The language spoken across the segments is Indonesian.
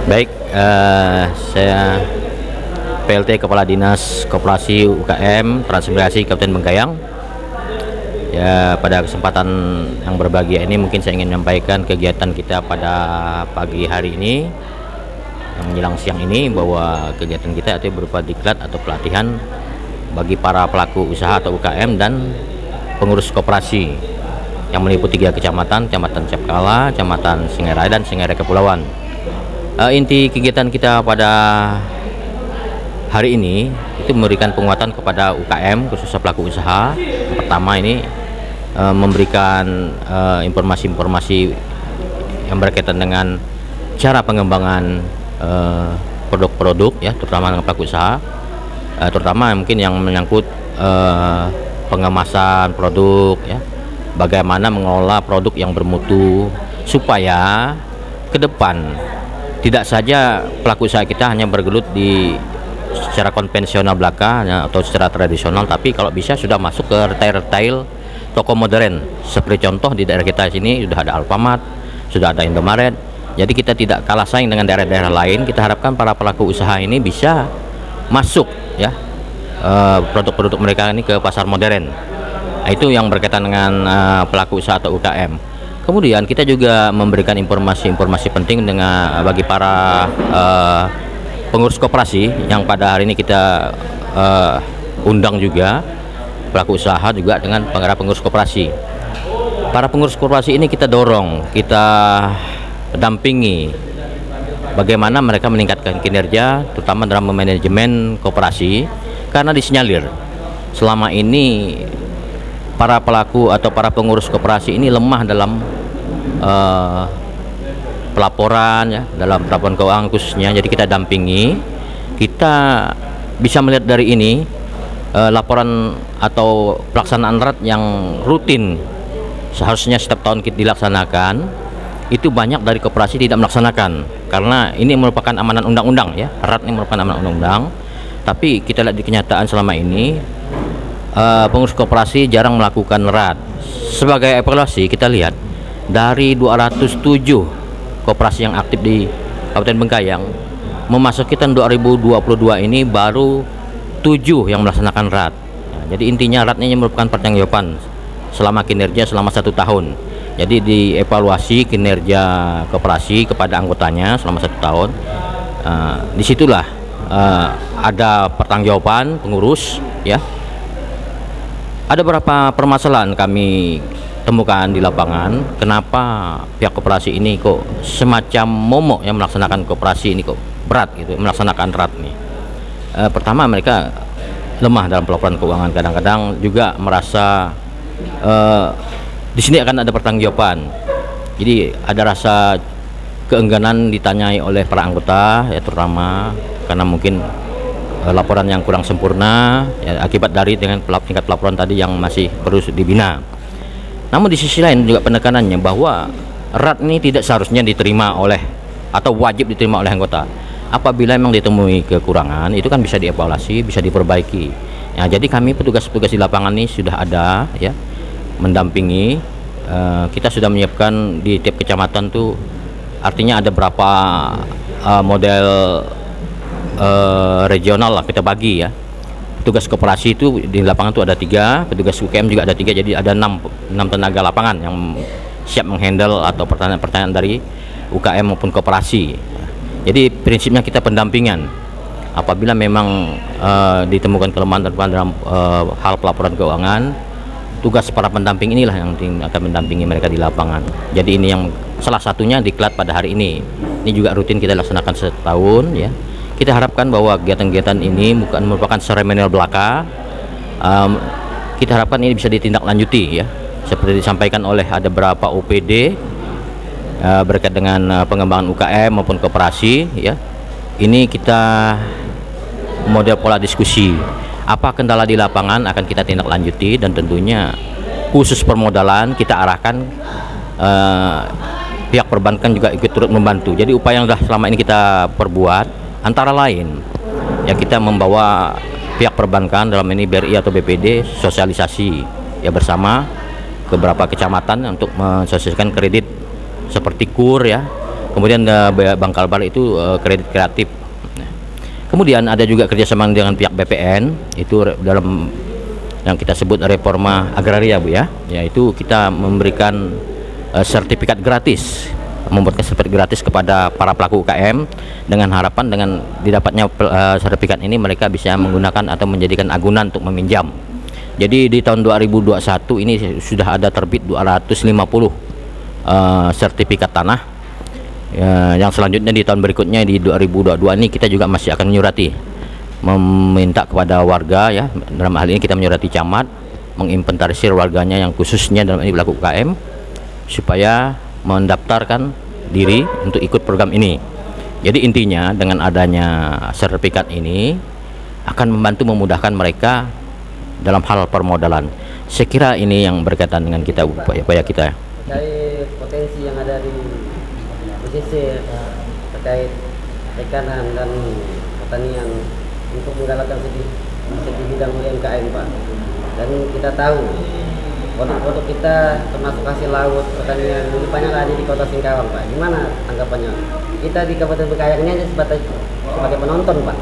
Baik, saya PLT Kepala Dinas Koperasi UKM Transmigrasi Kabupaten Bengkayang. Ya, pada kesempatan yang berbahagia ini mungkin saya ingin menyampaikan kegiatan kita pada pagi hari ini yang menjelang siang ini, bahwa kegiatan kita itu berupa diklat atau pelatihan bagi para pelaku usaha atau UKM dan pengurus koperasi yang meliputi 3 kecamatan, Kecamatan Cepkala, Kecamatan Singerai, dan Singerai Kepulauan. Inti kegiatan kita pada hari ini itu memberikan penguatan kepada UKM, khususnya pelaku usaha. Yang pertama ini memberikan informasi-informasi yang berkaitan dengan cara pengembangan produk-produk, ya, terutama dengan pelaku usaha, terutama mungkin yang menyangkut pengemasan produk, ya, bagaimana mengelola produk yang bermutu supaya ke depan tidak saja pelaku usaha kita hanya bergelut di secara konvensional belaka, ya, atau secara tradisional, tapi kalau bisa sudah masuk ke retail toko modern. Seperti contoh di daerah kita sini sudah ada Alfamart, sudah ada Indomaret. Jadi kita tidak kalah saing dengan daerah-daerah lain. Kita harapkan para pelaku usaha ini bisa masuk, ya, produk-produk mereka ini ke pasar modern. Nah, itu yang berkaitan dengan pelaku usaha atau UKM. Kemudian kita juga memberikan informasi-informasi penting dengan bagi para pengurus koperasi yang pada hari ini kita undang juga pelaku usaha juga dengan para pengurus koperasi. Para pengurus koperasi ini kita dorong, kita dampingi bagaimana mereka meningkatkan kinerja, terutama dalam manajemen koperasi, karena disinyalir selama ini para pelaku atau para pengurus koperasi ini lemah dalam pelaporan, ya, dalam pelaporan keuangan khususnya. Jadi kita dampingi, kita bisa melihat dari ini laporan atau pelaksanaan RAT yang rutin seharusnya setiap tahun kita dilaksanakan, itu banyak dari koperasi tidak melaksanakan karena ini merupakan amanat undang-undang, ya. RAT ini merupakan amanat undang-undang, tapi kita lihat di kenyataan selama ini pengurus koperasi jarang melakukan RAT. Sebagai evaluasi kita lihat dari 207 koperasi yang aktif di Kabupaten Bengkayang, memasuki tahun 2022 ini baru 7 yang melaksanakan RAT. Jadi intinya RAT ini merupakan pertanggungjawaban selama kinerja selama 1 tahun. Jadi dievaluasi kinerja koperasi kepada anggotanya selama 1 tahun. Disitulah ada pertanggungjawaban pengurus, ya. Ada beberapa permasalahan kami temukan di lapangan. Kenapa pihak koperasi ini kok semacam momok yang melaksanakan koperasi ini kok berat gitu melaksanakan RAT ini. Pertama, mereka lemah dalam pelaporan keuangan. Kadang-kadang juga merasa di sini akan ada pertanggungjawaban. Jadi ada rasa keengganan ditanyai oleh para anggota, ya, terutama karena mungkin laporan yang kurang sempurna, ya, akibat dari dengan tingkat pelaporan tadi yang masih perlu dibina. Namun di sisi lain juga penekanannya bahwa RAT ini tidak seharusnya diterima oleh atau wajib diterima oleh anggota. Apabila memang ditemui kekurangan, itu kan bisa dievaluasi, bisa diperbaiki. Ya, jadi kami petugas-petugas di lapangan ini sudah ada, ya, mendampingi. Kita sudah menyiapkan di tiap kecamatan tuh, artinya ada berapa model regional lah kita bagi, ya. Petugas koperasi itu di lapangan tuh ada 3, petugas UKM juga ada 3, jadi ada 6 tenaga lapangan yang siap menghandle atau pertanyaan-pertanyaan dari UKM maupun koperasi. Jadi prinsipnya kita pendampingan. Apabila memang ditemukan kelemahan dalam hal pelaporan keuangan, tugas para pendamping inilah yang akan mendampingi mereka di lapangan. Jadi ini yang salah satunya diklat pada hari ini. Ini juga rutin kita laksanakan setahun, ya. Kita harapkan bahwa kegiatan-kegiatan ini bukan merupakan seremonial belaka. Kita harapkan ini bisa ditindaklanjuti, ya. Seperti disampaikan oleh ada beberapa OPD berkait dengan pengembangan UKM maupun koperasi, ya. Ini kita model pola diskusi. Apa kendala di lapangan akan kita tindak lanjuti, dan tentunya khusus permodalan kita arahkan pihak perbankan juga ikut turut membantu. Jadi upaya yang sudah selama ini kita perbuat antara lain, ya, kita membawa pihak perbankan dalam ini BRI atau BPD sosialisasi, ya, bersama ke beberapa kecamatan untuk mensosialisasikan kredit seperti KUR, ya, Kemudian Bangkal Balik itu kredit kreatif. Nah, kemudian ada juga kerjasama dengan pihak BPN itu dalam yang kita sebut reforma agraria, Bu ya, yaitu kita memberikan sertifikat gratis, membuatkan sertifikat gratis kepada para pelaku UKM dengan harapan dengan didapatnya sertifikat ini mereka bisa menggunakan atau menjadikan agunan untuk meminjam. Jadi di tahun 2021 ini sudah ada terbit 250 sertifikat tanah. Yang selanjutnya di tahun berikutnya di 2022 ini kita juga masih akan menyurati, meminta kepada warga ya, dalam hal ini kita menyurati camat menginventarisir warganya yang khususnya dalam ini pelaku UKM supaya mendaftarkan diri untuk ikut program ini. Jadi intinya dengan adanya sertifikat ini akan membantu memudahkan mereka dalam hal permodalan. Saya kira ini yang berkaitan dengan kita upaya kita. Dari potensi yang ada di pesisir terkait perikanan dan pertanian untuk menggalakkan segi bidang UMKM, Pak. Dan kita tahu produk-produk kita termasuk hasil laut, pertanian lebih banyak ada di Kota Singkawang, Pak. Gimana tanggapannya? Kita di Kabupaten Bengkayang ini hanya sebagai penonton, Pak.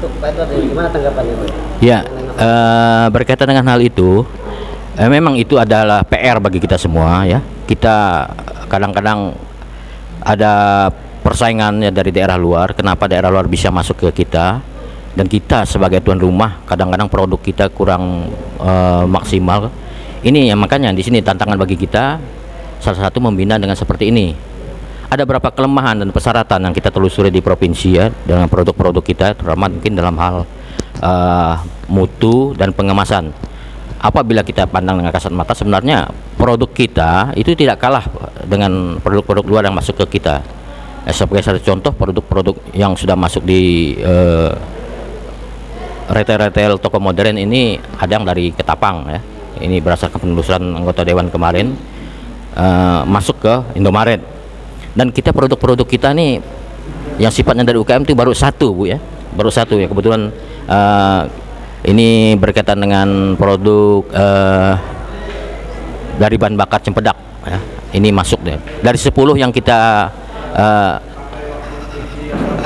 Untuk Pak Edward, gimana tanggapannya, Pak? Ya, berkaitan dengan hal itu, memang itu adalah PR bagi kita semua ya. Kita kadang-kadang ada persaingan ya dari daerah luar. Kenapa daerah luar bisa masuk ke kita? Dan kita sebagai tuan rumah kadang-kadang produk kita kurang maksimal. Ini yang makanya di sini tantangan bagi kita salah satu membina dengan seperti ini. Ada berapa kelemahan dan persyaratan yang kita telusuri di provinsi ya dengan produk-produk kita, terutama mungkin dalam hal mutu dan pengemasan. Apabila kita pandang dengan kasat mata, sebenarnya produk kita itu tidak kalah dengan produk-produk luar yang masuk ke kita. Sebagai satu contoh, produk-produk yang sudah masuk di retail toko modern ini ada yang dari Ketapang ya. Ini berdasarkan penelusuran anggota dewan kemarin masuk ke Indomaret. Dan kita produk-produk kita nih yang sifatnya dari UKM itu baru satu, Bu ya. Baru satu ya. Kebetulan ini berkaitan dengan produk dari bahan bakar cempedak ya. Ini masuk deh. Dari 10 yang kita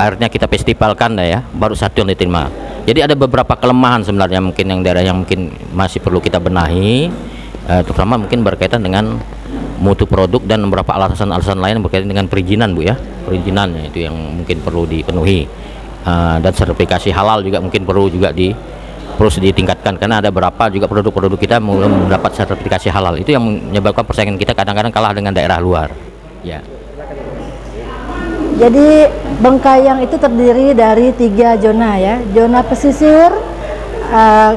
akhirnya kita festivalkan deh ya, baru satu yang diterima. Jadi ada beberapa kelemahan sebenarnya mungkin yang daerah yang mungkin masih perlu kita benahi, terutama mungkin berkaitan dengan mutu produk dan beberapa alasan-alasan lain berkaitan dengan perizinan, Bu ya. Perizinannya itu yang mungkin perlu dipenuhi, dan sertifikasi halal juga mungkin perlu ditingkatkan karena ada beberapa juga produk-produk kita belum mendapat sertifikasi halal. Itu yang menyebabkan persaingan kita kadang-kadang kalah dengan daerah luar. Ya. Jadi Bengkayang itu terdiri dari 3 zona ya, zona pesisir,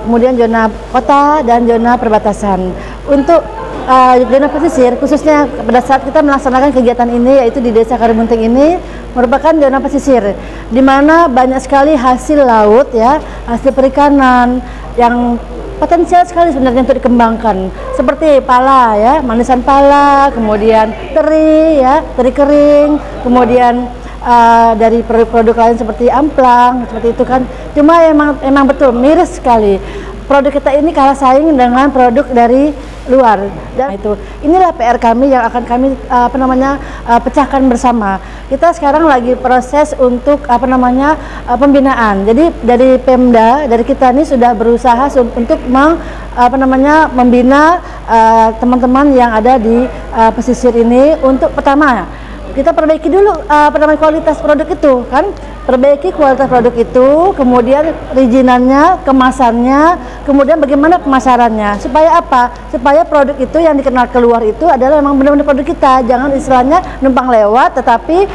kemudian zona kota dan zona perbatasan. Untuk zona pesisir khususnya pada saat kita melaksanakan kegiatan ini yaitu di Desa Karimunting ini merupakan zona pesisir di mana banyak sekali hasil laut ya, hasil perikanan yang potensial sekali sebenarnya untuk dikembangkan seperti pala ya, manisan pala, kemudian teri ya, teri kering, kemudian dari produk-produk lain seperti amplang seperti itu kan. Cuma emang betul miris sekali produk kita ini kalah saing dengan produk dari luar. Dan itu inilah PR kami yang akan kami pecahkan bersama. Kita sekarang lagi proses untuk pembinaan. Jadi dari Pemda, dari kita ini sudah berusaha untuk membina teman-teman yang ada di pesisir ini. Untuk pertama kita perbaiki dulu kualitas produk itu kan, perbaiki kualitas produk itu, kemudian perizinannya, kemasannya, kemudian bagaimana pemasarannya, supaya apa? Supaya produk itu yang dikenal keluar itu adalah memang benar-benar produk kita, jangan istilahnya numpang lewat, tetapi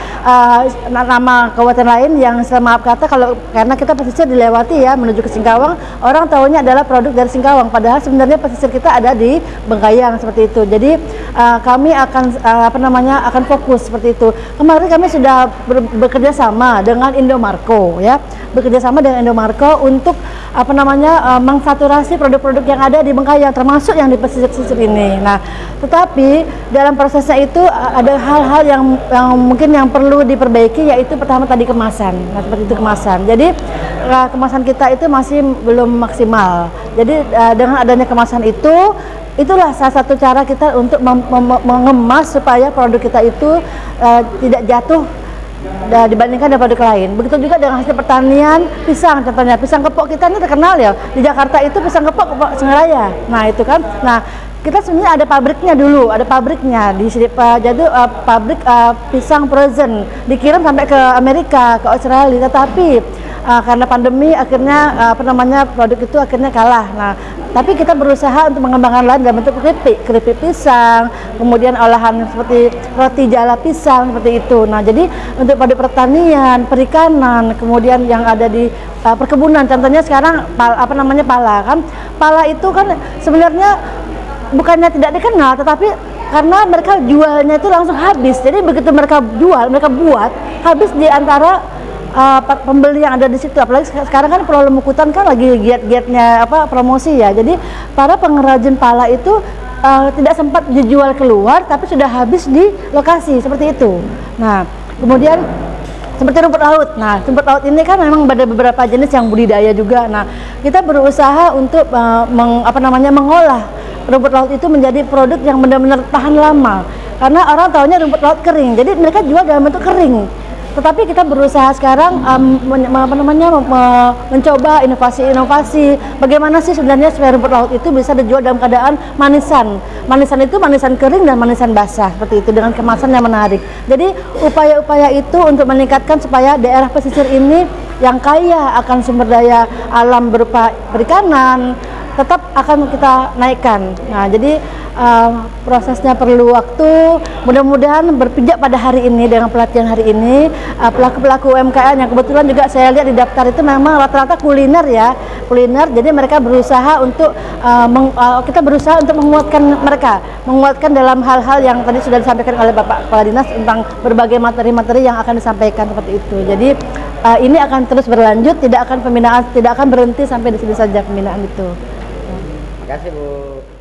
nama kabupaten lain yang maaf kata karena kita pesisir dilewati ya menuju ke Singkawang, orang tahunya adalah produk dari Singkawang, padahal sebenarnya pesisir kita ada di Bengkayang seperti itu. Jadi kami akan fokus seperti itu. Kemarin kami sudah bekerja sama dengan Indomarko ya. bekerja sama dengan Indomarko untuk mengsaturasi produk-produk yang ada di Bengkayang, termasuk yang di pesisir ini. Nah, tetapi dalam prosesnya itu ada hal-hal yang mungkin yang perlu diperbaiki, yaitu pertama tadi kemasan. Nah, seperti itu kemasan. Jadi kemasan kita itu masih belum maksimal. Jadi dengan adanya kemasan itulah salah satu cara kita untuk mengemas supaya produk kita itu tidak jatuh dibandingkan dengan produk lain. Begitu juga dengan hasil pertanian pisang, contohnya pisang kepok kita ini terkenal ya di Jakarta, itu pisang kepok Sengaraya. Nah itu kan, nah kita sebenarnya ada pabriknya dulu, ada pabriknya di sini, jadi pabrik pisang frozen dikirim sampai ke Amerika, ke Australia, tetapi karena pandemi akhirnya produk itu akhirnya kalah. Nah, tapi kita berusaha untuk mengembangkan lain dalam bentuk keripik pisang, kemudian olahan seperti roti jala pisang seperti itu. Nah, jadi untuk produk pertanian, perikanan, kemudian yang ada di perkebunan, contohnya sekarang pala kan. Pala itu kan sebenarnya bukannya tidak dikenal, tetapi karena mereka jualnya itu langsung habis. Jadi begitu mereka jual, mereka buat habis di antara pembeli yang ada di situ. Apalagi sekarang kan Pulau Lemukutan kan lagi giat-giatnya promosi ya. Jadi para pengrajin pala itu tidak sempat dijual keluar, tapi sudah habis di lokasi seperti itu. Nah, kemudian seperti rumput laut. Nah, rumput laut ini kan memang ada beberapa jenis yang budidaya juga. Nah, kita berusaha untuk mengolah rumput laut itu menjadi produk yang benar-benar tahan lama. Karena orang tahunya rumput laut kering, jadi mereka jual dalam bentuk kering. Tetapi kita berusaha sekarang mencoba inovasi-inovasi. Bagaimana sih sebenarnya supaya rumput laut itu bisa dijual dalam keadaan manisan. Manisan itu manisan kering dan manisan basah, seperti itu, dengan kemasan yang menarik. Jadi upaya-upaya itu untuk meningkatkan supaya daerah pesisir ini yang kaya akan sumber daya alam berupa perikanan tetap akan kita naikkan. Nah, jadi prosesnya perlu waktu. Mudah-mudahan berpijak pada hari ini dengan pelatihan hari ini, pelaku-pelaku UMKM yang kebetulan juga saya lihat di daftar itu memang rata-rata kuliner ya, kuliner. Jadi mereka berusaha untuk kita berusaha untuk menguatkan dalam hal-hal yang tadi sudah disampaikan oleh Bapak Kepala Dinas tentang berbagai materi-materi yang akan disampaikan seperti itu. Jadi ini akan terus berlanjut, tidak akan berhenti sampai di sini saja pembinaan itu. Terima kasih Bu.